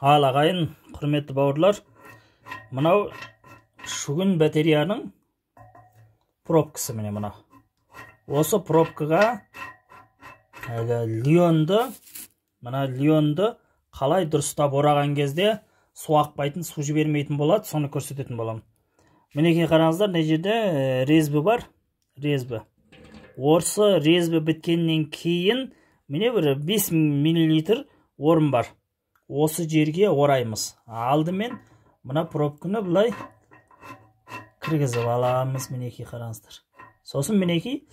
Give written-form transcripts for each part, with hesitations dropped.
Ал ағайын, құрметті бауырлар, мынау шүгін батареяның пробкасы міне мынау. Осы пробкаға лионды қалай дұрыстап ораған кезде су ақпайтын, су жібермейтін болады, соны көрсететін боламын. Мінекей қараңыздар, мына жерде резбі бар, резбі. Осы резбі біткеннен кейін міне бір 5 мл орын бар. Осы жерге ораймыз. Алдымен мына пробканы бұлай кіргізіп аламыз, мінекей қараңыздар. Сосын мінекей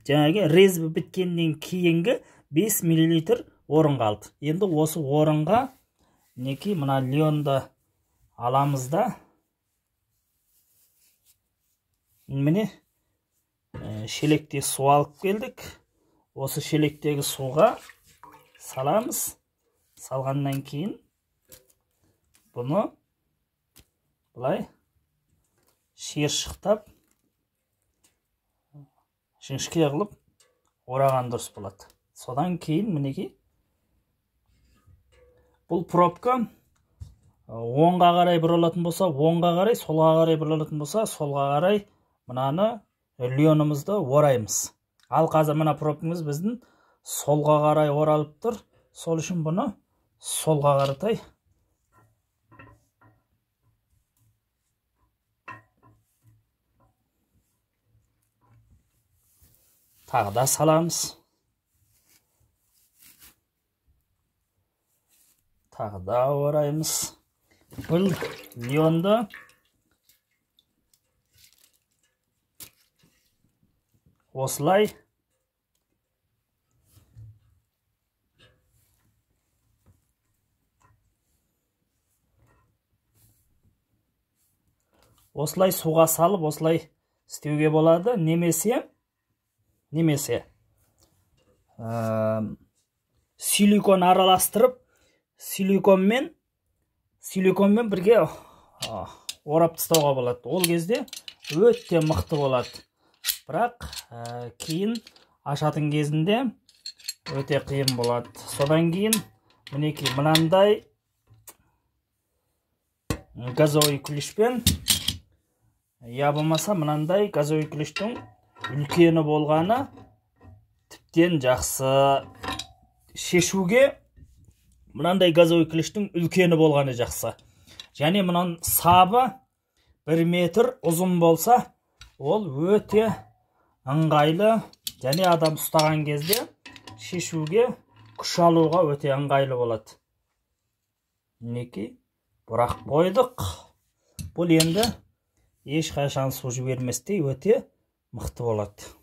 жаңағы резбі біткеннен кейінгі 5 мл орын қалды. Енді осы орынға мінекей мына лионды аламыз да міне шелекте су алып келдік. Осы шелектегі суға саламыз. Салғаннан кейін бұны бұлай шиыршықтап жіңішке қылып ораған дұрыс болады. Содан кейін мінекей бұл пробка оңға қарай бұрылатын болса, оңға қарай, солға қарай бұрылатын болса, солға қарай мынаны лионымызды ораймыз. Ал қазір мына пробкамыз біздің солға қарай оралып тұр. Сол үшін бұны солға қаратай тағы да саламыз. Тағы да ораймыз. Бұл лионды осылай суға салып, осылай істеуге болады. Немесе силикон араластырып, силиконмен бірге орап тастауға болады. Ол кезде өте мықты болады. Бірақ кейін ашатын кезінде өте қиын болады. Содан кейін мінекей мынандай газовый ключпен, я болмаса мынандай газовый ключтің үлкені болғаны тіптен жақсы. Шешуге мынандай газовый ключтің үлкені болғаны жақсы. Және мұның сабы 1 метр ұзын болса, ол өте ыңғайлы, және адам ұстаған кезде шешуге, күш алуға өте ыңғайлы болады. Мінекей бұрақ қойдық. Бұл енді ешқашан су жіберместей өте мықты болады.